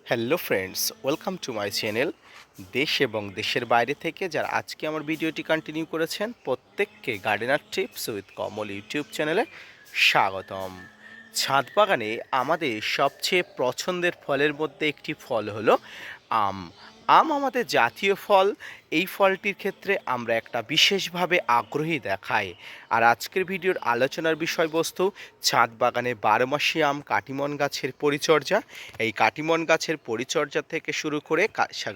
Hello friends, welcome to my channel. দেশ এবং দেশের বাইরে থেকে যারা আজকে আমার ভিডিওটি কন্টিনিউ করেছেন প্রত্যেককে gardener tips with Kamal YouTube চ্যানেলে স্বাগতম। ছাদ বাগানে আমাদের সবচেয়ে পছন্দের ফলের মধ্যে একটি ফল হলো আম। আম আমাদের জাতীয় ফল। এই ফলটির ক্ষেত্রে আমরা একটা বিশেষভাবে আগ্রহী দেখাই। আর আজকের ভিডিওর আলোচনার বিষয়বস্তু ছাদ বাগানে বারোমাসি আম কাটিমন গাছের পরিচর্যা। এই কাটিমন গাছের পরিচর্যা থেকে শুরু করে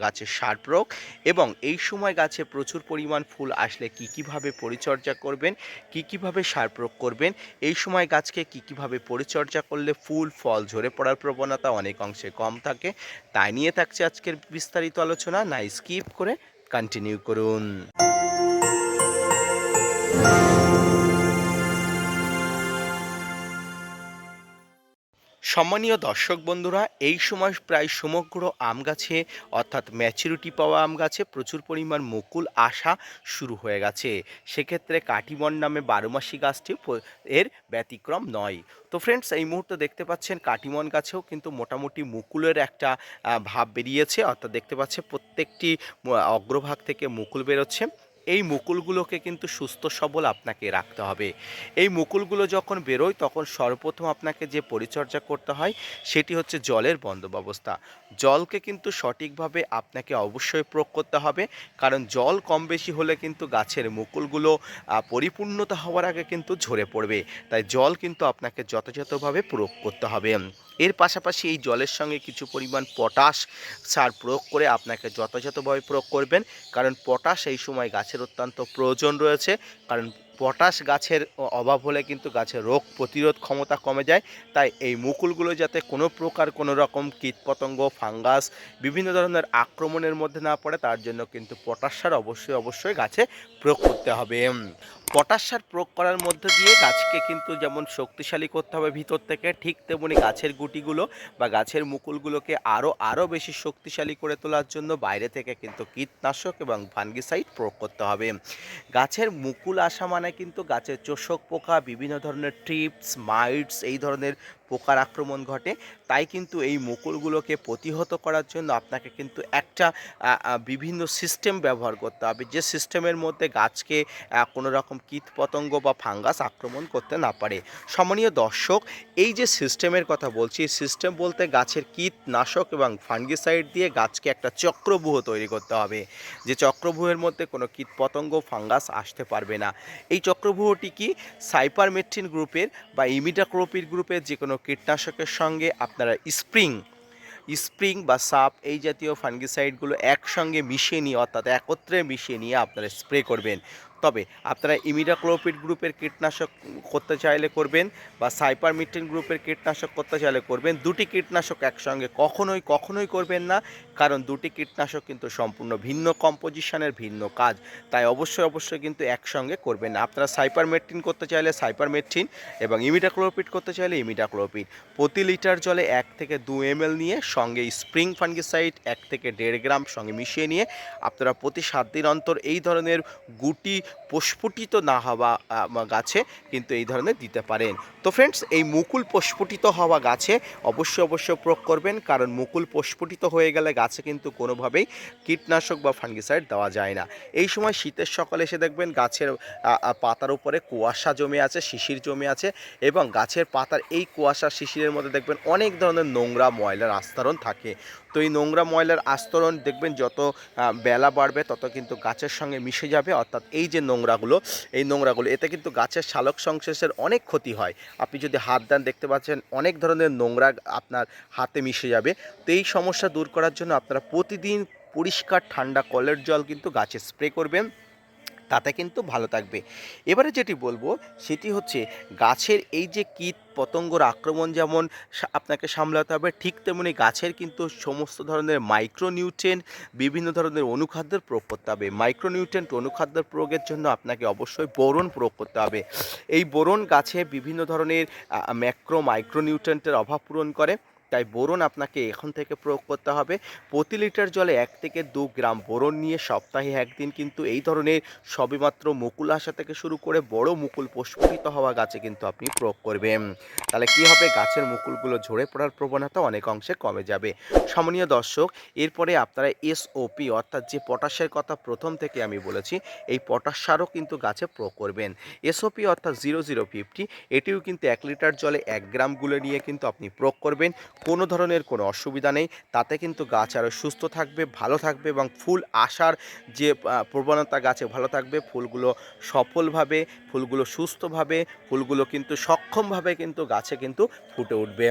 গাছের সার প্রয়োগ এবং এই সময় গাছে প্রচুর পরিমাণ ফুল আসলে কীভাবে পরিচর্যা করবেন, কীভাবে সার প্রয়োগ করবেন, এই সময় গাছকে কীভাবে পরিচর্যা করলে ফুল ফল ঝরে পড়ার প্রবণতা অনেক অংশে কম থাকে, তাই নিয়ে থাকছে আজকের বিস্তারিত আলোচনা। না স্কিপ করে কন্টিনিউ করুন। সম্মানীয় দর্শক বন্ধুরা, এই সময় প্রায় সমগ্র আম গাছে অর্থাৎ ম্যাচুরিটি পাওয়া আম গাছে প্রচুর পরিমাণ মুকুল আসা শুরু হয়ে গেছে। সেক্ষেত্রে কাটিমন নামে বারোমাসি গাছটি এর ব্যতিক্রম নয়। তো ফ্রেন্ডস, এই মুহূর্তে দেখতে পাচ্ছেন কাটিমন গাছেও কিন্তু মোটামুটি মুকুলের একটা ভাব বেরিয়েছে, অর্থাৎ দেখতে পাচ্ছে প্রত্যেকটি অগ্রভাগ থেকে মুকুল বেরোচ্ছে। এই মুকুলগুলোকে কিন্তু সুস্থ সবল আপনাকে রাখতে হবে। এই মুকুলগুলো যখন বেরোয় তখন সর্বপ্রথম আপনাকে যে পরিচর্যা করতে হয় সেটি হচ্ছে জলের বন্দোবস্ত। জলকে কিন্তু সঠিকভাবে আপনাকে অবশ্যই প্রয়োগ করতে হবে, কারণ জল কম বেশি হলে কিন্তু গাছের মুকুলগুলো পরিপূর্ণতা হওয়ার আগে কিন্তু ঝরে পড়বে। তাই জল কিন্তু আপনাকে যথাযথভাবে প্রয়োগ করতে হবে। এর পাশাপাশি এই জলের সঙ্গে কিছু পরিমাণ পটাশ সার প্রয়োগ করে আপনাকে যথাযথভাবে প্রয়োগ করবেন, কারণ পটাশ এই সময় গাছের অত্যন্ত প্রয়োজন রয়েছে। কারণ পটাশ গাছের অভাব হলে কিন্তু গাছের রোগ প্রতিরোধ ক্ষমতা কমে যায়। তাই এই মুকুলগুলো যাতে কোনো প্রকার কোনো রকম কীটপতঙ্গ, ফাঙ্গাস, বিভিন্ন ধরনের আক্রমণের মধ্যে না পড়ে, তার জন্য কিন্তু পটাশ সার অবশ্যই গাছে প্রয়োগ করতে হবে। পটাশ সার প্রয়োগ করার মধ্যে দিয়ে গাছকে কিন্তু যেমন শক্তিশালী করতে হবে ভিতর থেকে, ঠিক তেমনি গাছের গুটিগুলো বা গাছের মুকুলগুলোকে আরও বেশি শক্তিশালী করে তোলার জন্য বাইরে থেকে কিন্তু কীটনাশক এবং ফাঙ্গিসাইড প্রয়োগ করতে হবে। গাছের মুকুল আসা মানে কিন্তু গাছের চোষক পোকা, বিভিন্ন ধরনের ট্রিপস, মাইটস, এই ধরনের পোকার আক্রমণ ঘটে। তাই কিন্তু এই মুকুলগুলোকে প্রতিহত করার জন্য আপনাকে কিন্তু একটা বিভিন্ন সিস্টেম ব্যবহার করতে হবে, যে সিস্টেমের মধ্যে গাছকে কোনো রকম কীটপতঙ্গ বা ফাঙ্গাস আক্রমণ করতে না পারে। সম্মানীয় দর্শক, এই যে সিস্টেমের কথা বলছি, সিস্টেম বলতে গাছের কীটনাশক এবং ফাঙ্গিসাইড দিয়ে গাছকে একটা চক্রব্যূহ তৈরি করতে হবে, যে চক্রব্যূহের মধ্যে কোনো কীটপতঙ্গ, ফাঙ্গাস আসতে পারবে না। এই চক্রব্যূহটি কি? সাইপারমেথ্রিন গ্রুপের বা ইমিডাক্লোপিড গ্রুপের যে কোনো কীটনাশকের সঙ্গে আপনারা স্প্রিং বা সাপ এই জাতীয় ফাঙ্গিসাইডগুলো একসঙ্গে মিশিয়ে নিয়ে, অর্থাৎ একত্রে মিশিয়ে নিয়ে আপনারা স্প্রে করবেন। তবে আপনারা ইমিডাক্লোপিড গ্রুপের কীটনাশক করতে চাইলে করবেন বা সাইপারমেথ্রিন গ্রুপের কীটনাশক করতে চাইলে করবেন। দুটি কীটনাশক একসঙ্গে কখনোই করবেন না, কারণ দুটি কীটনাশক কিন্তু সম্পূর্ণ ভিন্ন কম্পোজিশনের, ভিন্ন কাজ। তাই অবশ্যই কিন্তু একসঙ্গে করবেন না। আপনারা সাইপারমেথ্রিন করতে চাইলে সাইপারমেথ্রিন এবং ইমিডাক্লোপিড করতে চাইলে ইমিডাক্লোপিড। প্রতি লিটার জলে 1 থেকে 2 ml নিয়ে সঙ্গে স্প্রিং ফাঙ্গিসাইড 1 থেকে 1.5 গ্রাম সঙ্গে মিশিয়ে নিয়ে আপনারা প্রতি 7 দিন অন্তর এই ধরনের গুটি প্রস্ফুটিত না হওয়া গাছে কিন্তু এই ধরনের দিতে পারেন। তো ফ্রেন্ডস, এই মুকুল প্রস্ফুটিত হওয়া গাছে অবশ্যই প্রয়োগ করবেন, কারণ মুকুল প্রস্ফুটিত হয়ে গেলে গাছে কিন্তু কোনোভাবেই কীটনাশক বা ফাঙ্গিসাইড দেওয়া যায় না। এই সময় শীতের সকালে এসে দেখবেন গাছের পাতার উপরে কুয়াশা জমে আছে, শিশির জমে আছে, এবং গাছের পাতার এই কুয়াশা শিশিরের মধ্যে দেখবেন অনেক ধরনের নোংরা ময়লার আস্তরণ থাকে। তো এই নোংরা ময়লার আস্তরণ দেখবেন যত বেলা বাড়বে তত কিন্তু গাছের সঙ্গে মিশে যাবে, অর্থাৎ এই যে নোংরাগুলো এতে কিন্তু গাছের সালোক সংশ্লেষের অনেক ক্ষতি হয়। আপনি যদি হাত দেন দেখতে পাচ্ছেন অনেক ধরনের নোংরা আপনার হাতে মিশে যাবে। তো এই সমস্যা দূর করার জন্য আপনারা প্রতিদিন পরিষ্কার ঠান্ডা কলের জল কিন্তু গাছে স্প্রে করবেন, তাতে কিন্তু ভালো থাকবে। এবারে যেটি বলবো সেটি হচ্ছে গাছের এই যে কীট পতঙ্গর আক্রমণ যেমন আপনাকে সামলাতে হবে, ঠিক তেমনি গাছের কিন্তু সমস্ত ধরনের মাইক্রোনিউট্রিয়েন্ট, বিভিন্ন ধরনের অনুখাদ্যের প্রয়োগ করতে হবে। মাইক্রোনিউট্রিয়েন্ট অনুখাদ্যের প্রয়োগের জন্য আপনাকে অবশ্যই বোরন প্রয়োগ করতে হবে। এই বোরন গাছে বিভিন্ন ধরনের ম্যাক্রো মাইক্রোনিউট্রিয়েন্টের অভাব পূরণ করে। তাই বোরন আপনাকে এখন থেকে প্রয়োগ করতে হবে। প্রতি লিটার জলে ১ থেকে ২ গ্রাম বোরন নিয়ে সপ্তাহে ১ দিন কিন্তু এই ধরনের সবেমাত্র মুকুল আসা থেকে শুরু করে বড় মুকুল প্রস্ফুটিত হওয়া গাছে কিন্তু আপনি প্রয়োগ করবেন। তাহলে কি হবে, গাছের মুকুলগুলো ঝরে পড়ার প্রবণতা অনেক অংশে কমে যাবে। সম্মানীয় দর্শক, এরপরে আপনারা এসওপি অর্থাৎ যে পটাশের কথা প্রথম থেকে আমি বলেছি, এই পটাশ সারও কিন্তু গাছে প্রয়োগ করবেন। এসওপি অর্থাৎ 0050 এটিও কিন্তু ১ লিটার জলে ১ গ্রাম গুলে নিয়ে কিন্তু আপনি প্রয়োগ করবেন। কোনো ধরনের কোনো অসুবিধা নেই, তাতে কিন্তু গাছ আরও সুস্থ থাকবে, ভালো থাকবে এবং ফুল আসার যে প্রবণতা গাছে ভালো থাকবে। ফুলগুলো সফলভাবে, ফুলগুলো সুস্থভাবে, ফুলগুলো কিন্তু সক্ষমভাবে কিন্তু গাছে কিন্তু ফুটে উঠবে।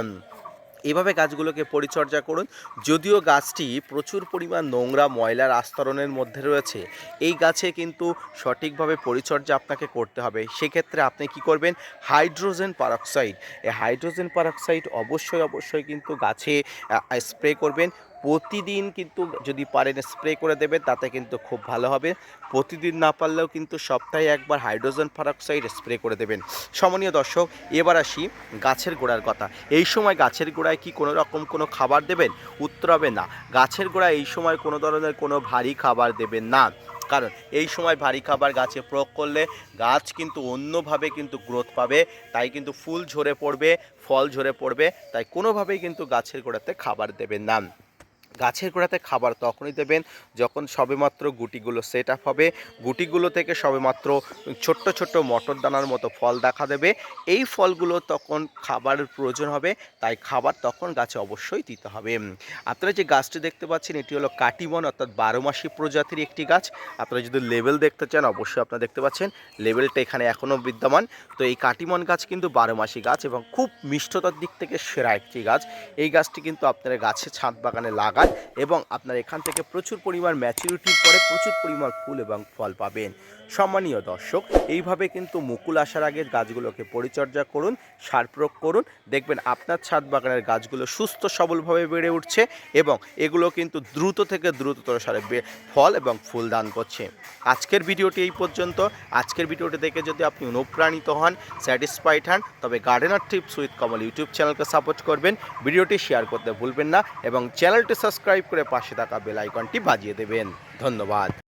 এভাবে গাছগুলোকে পরিচর্যা করুন। যদিও গাছটি প্রচুর পরিমাণ নোংরা ময়লার আস্তরণের মধ্যে রয়েছে, এই গাছে কিন্তু সঠিকভাবে পরিচর্যা আপনাকে করতে হবে। সেক্ষেত্রে আপনি কি করবেন, হাইড্রোজেন পারক্সাইড, এই হাইড্রোজেন পারক্সাইড অবশ্যই কিন্তু গাছে স্প্রে করবেন। প্রতিদিন কিন্তু যদি পারেন স্প্রে করে দেবেন, তাতে কিন্তু খুব ভালো হবে। প্রতিদিন না পারলেও কিন্তু সপ্তাহে একবার হাইড্রোজেন পারক্সাইড স্প্রে করে দেবেন। সম্মানীয় দর্শক, এবার আসি গাছের গোড়ার কথা। এই সময় গাছের গোড়ায় কি কোনো রকম কোনো খাবার দেবেন? উত্তর হবে না। গাছের গোড়ায় এই সময় কোনো ধরনের কোনো ভারী খাবার দেবেন না, কারণ এই সময় ভারী খাবার গাছে প্রয়োগ করলে গাছ কিন্তু অন্যভাবে কিন্তু গ্রোথ পাবে, তাই কিন্তু ফুল ঝরে পড়বে, ফল ঝরে পড়বে। তাই কোনোভাবেই কিন্তু গাছের গোড়াতে খাবার দেবেন না। গাছের গোড়াতে খাবার তখনই দেবেন যখন সবেমাত্র গুটিগুলো সেট আপ হবে, গুটিগুলো থেকে সবেমাত্র ছোট্ট ছোট্ট মটর দানার মতো ফল দেখা দেবে। এই ফলগুলো তখন খাবারের প্রয়োজন হবে, তাই খাবার তখন গাছে অবশ্যই দিতে হবে। আপনারা যে গাছটি দেখতে পাচ্ছেন, এটি হলো কাটিমন অর্থাৎ ১২ মাসি প্রজাতির একটি গাছ। আপনারা যদি লেবেল দেখতে চান, অবশ্যই আপনারা দেখতে পাচ্ছেন লেবেলটা এখানে এখনও বিদ্যমান। তো এই কাটিমন গাছ কিন্তু ১২ মাসি গাছ এবং খুব মিষ্টতার দিক থেকে সেরা একটি গাছ। এই গাছটি কিন্তু আপনারা গাছে ছাদ বাগানে লাগান এবং আপনার এখান থেকে প্রচুর পরিমাণ ম্যাচুরিটির পরে প্রচুর পরিমাণ ফুল এবং ফল পাবেন। সম্মানীয় দর্শক, এইভাবে কিন্তু মুকুল আসার আগে গাছগুলোকে পরিচর্যা করুন, সার প্রয়োগ করুন, দেখবেন আপনার ছাদ বাগানের গাছগুলো সুস্থ সবলভাবে বেড়ে উঠছে এবং এগুলো কিন্তু দ্রুত থেকে দ্রুততর সারে ফল এবং ফুল দান করছে। আজকের ভিডিওটি এই পর্যন্ত। আজকের ভিডিওটি দেখে যদি আপনি অনুপ্রাণিত হন, স্যাটিসফাইড হন, তবে gardener tips with Kamal YouTube চ্যানেলকে সাপোর্ট করবেন, ভিডিওটি শেয়ার করতে ভুলবেন না এবং চ্যানেলটি সাবস্ক্রাইব করে পাশে থাকা বেল আইকনটি বাজিয়ে দেবেন। ধন্যবাদ।